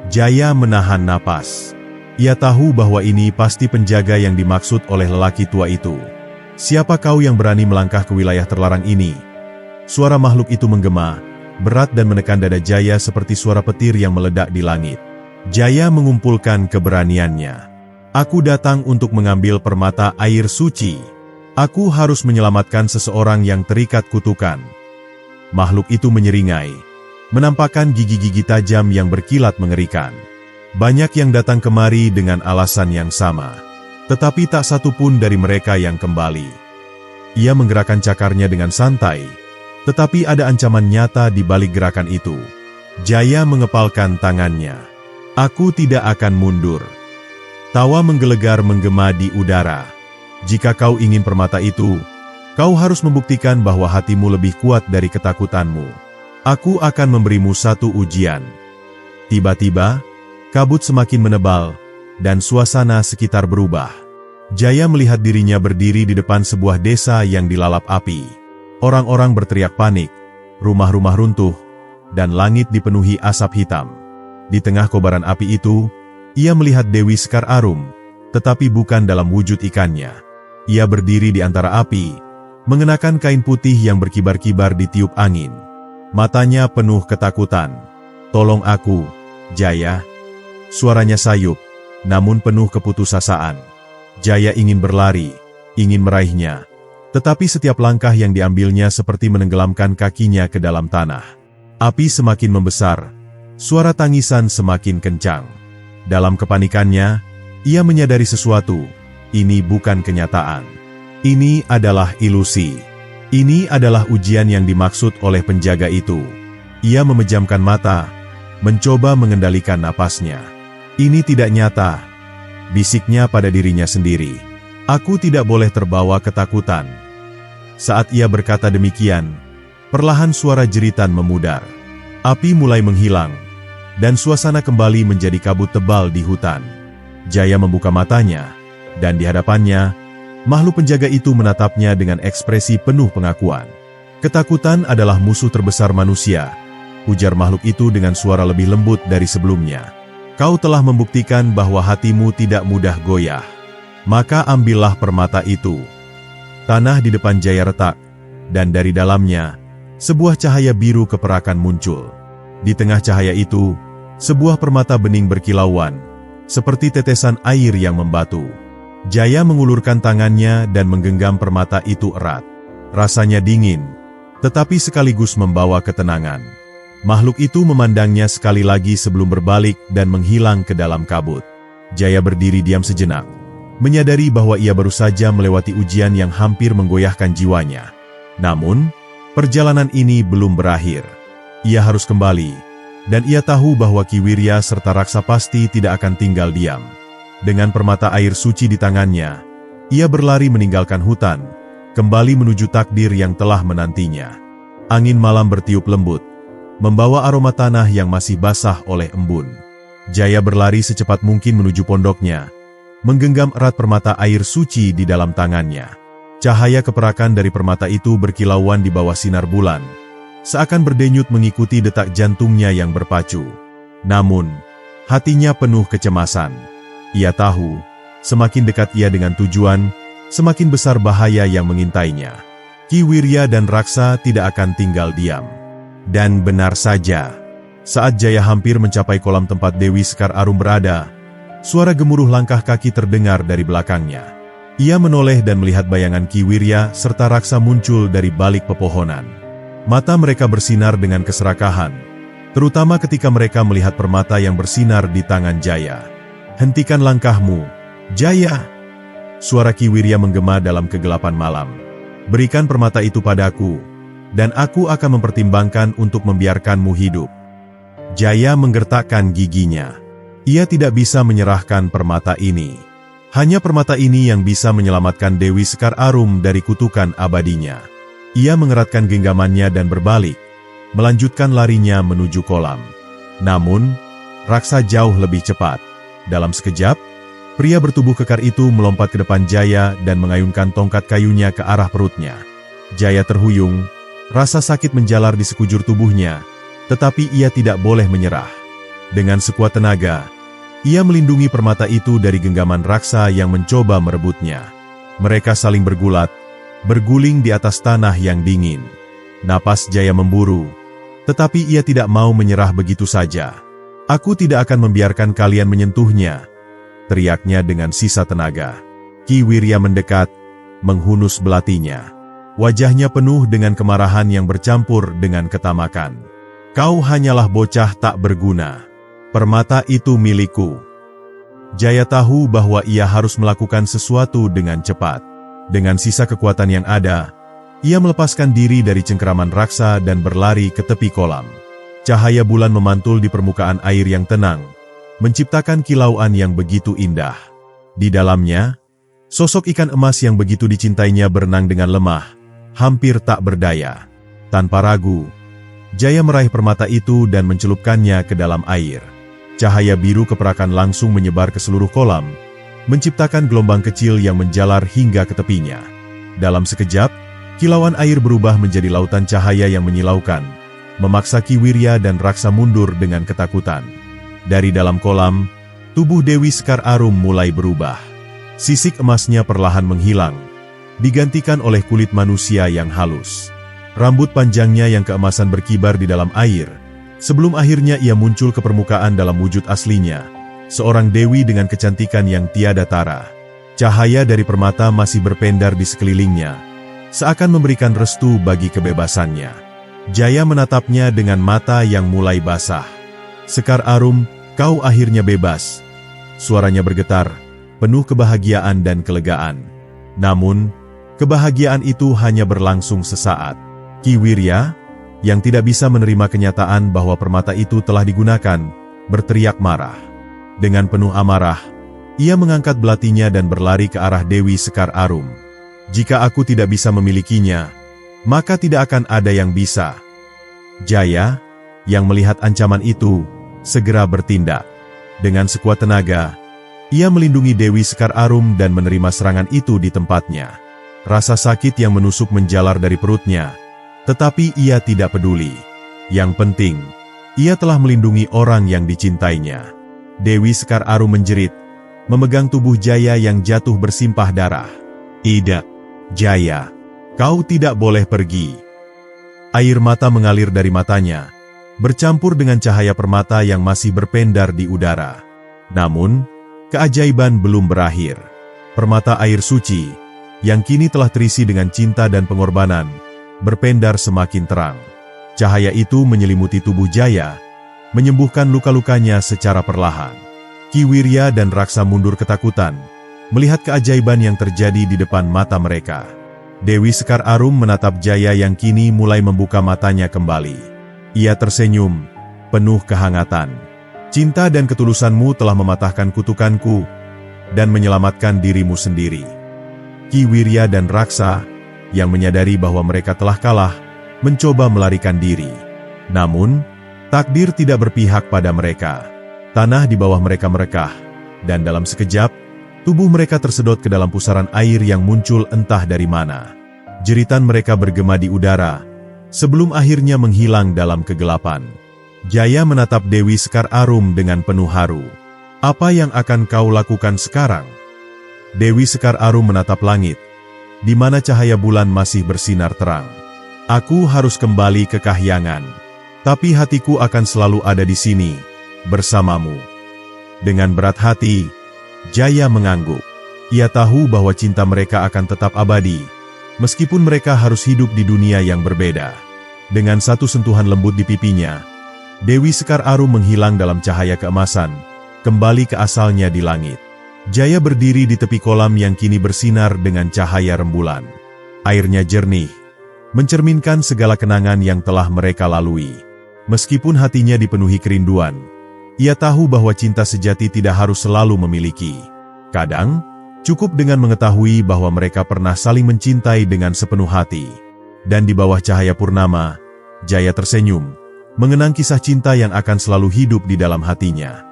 Jaya menahan napas. Ia tahu bahwa ini pasti penjaga yang dimaksud oleh lelaki tua itu. "Siapa kau yang berani melangkah ke wilayah terlarang ini?" Suara makhluk itu menggema, berat dan menekan dada Jaya seperti suara petir yang meledak di langit. Jaya mengumpulkan keberaniannya. "Aku datang untuk mengambil permata air suci. Aku harus menyelamatkan seseorang yang terikat kutukan." Makhluk itu menyeringai, menampakkan gigi-gigi tajam yang berkilat mengerikan. Banyak yang datang kemari dengan alasan yang sama, tetapi tak satu pun dari mereka yang kembali. Ia menggerakkan cakarnya dengan santai, tetapi ada ancaman nyata di balik gerakan itu. Jaya mengepalkan tangannya. "Aku tidak akan mundur." Tawa menggelegar menggema di udara. "Jika kau ingin permata itu, kau harus membuktikan bahwa hatimu lebih kuat dari ketakutanmu. Aku akan memberimu satu ujian." Tiba-tiba, kabut semakin menebal, dan suasana sekitar berubah. Jaya melihat dirinya berdiri di depan sebuah desa yang dilalap api. Orang-orang berteriak panik, rumah-rumah runtuh, dan langit dipenuhi asap hitam. Di tengah kobaran api itu, ia melihat Dewi Sekar Arum, tetapi bukan dalam wujud ikannya. Ia berdiri di antara api, mengenakan kain putih yang berkibar-kibar ditiup angin. Matanya penuh ketakutan. "Tolong aku, Jaya." Suaranya sayup, namun penuh keputusasaan. Jaya ingin berlari, ingin meraihnya, tetapi setiap langkah yang diambilnya seperti menenggelamkan kakinya ke dalam tanah. Api semakin membesar, suara tangisan semakin kencang. Dalam kepanikannya, ia menyadari sesuatu. Ini bukan kenyataan. Ini adalah ilusi. Ini adalah ujian yang dimaksud oleh penjaga itu. Ia memejamkan mata, mencoba mengendalikan napasnya. "Ini tidak nyata," bisiknya pada dirinya sendiri. "Aku tidak boleh terbawa ketakutan." Saat ia berkata demikian, perlahan suara jeritan memudar. Api mulai menghilang, dan suasana kembali menjadi kabut tebal di hutan. Jaya membuka matanya, dan di hadapannya, makhluk penjaga itu menatapnya dengan ekspresi penuh pengakuan. "Ketakutan adalah musuh terbesar manusia," ujar makhluk itu dengan suara lebih lembut dari sebelumnya. "Kau telah membuktikan bahwa hatimu tidak mudah goyah. Maka ambillah permata itu." Tanah di depan Jaya retak, dan dari dalamnya, sebuah cahaya biru keperakan muncul. Di tengah cahaya itu, sebuah permata bening berkilauan, seperti tetesan air yang membatu. Jaya mengulurkan tangannya dan menggenggam permata itu erat. Rasanya dingin, tetapi sekaligus membawa ketenangan. Makhluk itu memandangnya sekali lagi sebelum berbalik dan menghilang ke dalam kabut. Jaya berdiri diam sejenak, menyadari bahwa ia baru saja melewati ujian yang hampir menggoyahkan jiwanya. Namun, perjalanan ini belum berakhir. Ia harus kembali, dan ia tahu bahwa Ki Wirya serta Raksa pasti tidak akan tinggal diam. Dengan permata air suci di tangannya, ia berlari meninggalkan hutan, kembali menuju takdir yang telah menantinya. Angin malam bertiup lembut, membawa aroma tanah yang masih basah oleh embun. Jaya berlari secepat mungkin menuju pondoknya, menggenggam erat permata air suci di dalam tangannya. Cahaya keperakan dari permata itu berkilauan di bawah sinar bulan, seakan berdenyut mengikuti detak jantungnya yang berpacu. Namun, hatinya penuh kecemasan. Ia tahu, semakin dekat ia dengan tujuan, semakin besar bahaya yang mengintainya. Ki Wirya dan Raksa tidak akan tinggal diam. Dan benar saja, saat Jaya hampir mencapai kolam tempat Dewi Sekar Arum berada, suara gemuruh langkah kaki terdengar dari belakangnya. Ia menoleh dan melihat bayangan Ki Wirya serta Raksa muncul dari balik pepohonan. Mata mereka bersinar dengan keserakahan, terutama ketika mereka melihat permata yang bersinar di tangan Jaya. "Hentikan langkahmu, Jaya!" Suara Ki Wirya menggema dalam kegelapan malam. "Berikan permata itu padaku, dan aku akan mempertimbangkan untuk membiarkanmu hidup." Jaya menggertakkan giginya. Ia tidak bisa menyerahkan permata ini. Hanya permata ini yang bisa menyelamatkan Dewi Sekar Arum dari kutukan abadinya. Ia mengeratkan genggamannya dan berbalik, melanjutkan larinya menuju kolam. Namun, Raksa jauh lebih cepat. Dalam sekejap, Pria bertubuh kekar itu melompat ke depan Jaya dan mengayunkan tongkat kayunya ke arah perutnya. Jaya terhuyung, rasa sakit menjalar di sekujur tubuhnya, tetapi ia tidak boleh menyerah. Dengan sekuat tenaga, ia melindungi permata itu dari genggaman raksa yang mencoba merebutnya. Mereka saling bergulat, berguling di atas tanah yang dingin. Napas Jaya memburu, tetapi ia tidak mau menyerah begitu saja. "Aku tidak akan membiarkan kalian menyentuhnya," teriaknya dengan sisa tenaga. Ki Wirya mendekat, menghunus belatinya. Wajahnya penuh dengan kemarahan yang bercampur dengan ketamakan. "Kau hanyalah bocah tak berguna. Permata itu milikku." Jaya tahu bahwa ia harus melakukan sesuatu dengan cepat. Dengan sisa kekuatan yang ada, ia melepaskan diri dari cengkeraman raksa dan berlari ke tepi kolam. Cahaya bulan memantul di permukaan air yang tenang, menciptakan kilauan yang begitu indah. Di dalamnya, sosok ikan emas yang begitu dicintainya berenang dengan lemah, hampir tak berdaya. Tanpa ragu, Jaya meraih permata itu dan mencelupkannya ke dalam air. Cahaya biru keperakan langsung menyebar ke seluruh kolam, menciptakan gelombang kecil yang menjalar hingga ke tepinya. Dalam sekejap, kilauan air berubah menjadi lautan cahaya yang menyilaukan, memaksa Ki Wirya dan Raksa mundur dengan ketakutan. Dari dalam kolam, tubuh Dewi Sekar Arum mulai berubah. Sisik emasnya perlahan menghilang, digantikan oleh kulit manusia yang halus. Rambut panjangnya yang keemasan berkibar di dalam air, sebelum akhirnya ia muncul ke permukaan dalam wujud aslinya, seorang dewi dengan kecantikan yang tiada tara. Cahaya dari permata masih berpendar di sekelilingnya, seakan memberikan restu bagi kebebasannya. Jaya menatapnya dengan mata yang mulai basah. "Sekar Arum, kau akhirnya bebas." Suaranya bergetar, penuh kebahagiaan dan kelegaan. Namun, kebahagiaan itu hanya berlangsung sesaat. Ki Wirya, yang tidak bisa menerima kenyataan bahwa permata itu telah digunakan, berteriak marah. Dengan penuh amarah, ia mengangkat belatinya dan berlari ke arah Dewi Sekar Arum. "Jika aku tidak bisa memilikinya, maka tidak akan ada yang bisa." Jaya, yang melihat ancaman itu, segera bertindak. Dengan sekuat tenaga, ia melindungi Dewi Sekar Arum dan menerima serangan itu di tempatnya. Rasa sakit yang menusuk menjalar dari perutnya, tetapi ia tidak peduli. Yang penting, ia telah melindungi orang yang dicintainya. Dewi Sekar Arum menjerit, memegang tubuh Jaya yang jatuh bersimpah darah. "Tidak, Jaya, kau tidak boleh pergi." Air mata mengalir dari matanya, bercampur dengan cahaya permata yang masih berpendar di udara. Namun, keajaiban belum berakhir. Permata air suci, yang kini telah terisi dengan cinta dan pengorbanan, berpendar semakin terang. Cahaya itu menyelimuti tubuh Jaya, menyembuhkan luka-lukanya secara perlahan. Ki Wirya dan Raksa mundur ketakutan, melihat keajaiban yang terjadi di depan mata mereka. Dewi Sekar Arum menatap Jaya yang kini mulai membuka matanya kembali. Ia tersenyum, penuh kehangatan. "Cinta dan ketulusanmu telah mematahkan kutukanku, dan menyelamatkan dirimu sendiri." Ki Wirya dan Raksa, yang menyadari bahwa mereka telah kalah, mencoba melarikan diri. Namun, takdir tidak berpihak pada mereka. Tanah di bawah mereka merekah, dan dalam sekejap, tubuh mereka tersedot ke dalam pusaran air yang muncul entah dari mana. Jeritan mereka bergema di udara, sebelum akhirnya menghilang dalam kegelapan. Jaya menatap Dewi Sekar Arum dengan penuh haru. "Apa yang akan kau lakukan sekarang?" Dewi Sekar Arum menatap langit, di mana cahaya bulan masih bersinar terang. "Aku harus kembali ke Kahyangan, tapi hatiku akan selalu ada di sini, bersamamu." Dengan berat hati, Jaya mengangguk. Ia tahu bahwa cinta mereka akan tetap abadi, meskipun mereka harus hidup di dunia yang berbeda. Dengan satu sentuhan lembut di pipinya, Dewi Sekar Arum menghilang dalam cahaya keemasan, kembali ke asalnya di langit. Jaya berdiri di tepi kolam yang kini bersinar dengan cahaya rembulan. Airnya jernih, mencerminkan segala kenangan yang telah mereka lalui. Meskipun hatinya dipenuhi kerinduan, ia tahu bahwa cinta sejati tidak harus selalu memiliki. Kadang, cukup dengan mengetahui bahwa mereka pernah saling mencintai dengan sepenuh hati. Dan di bawah cahaya purnama, Jaya tersenyum, mengenang kisah cinta yang akan selalu hidup di dalam hatinya.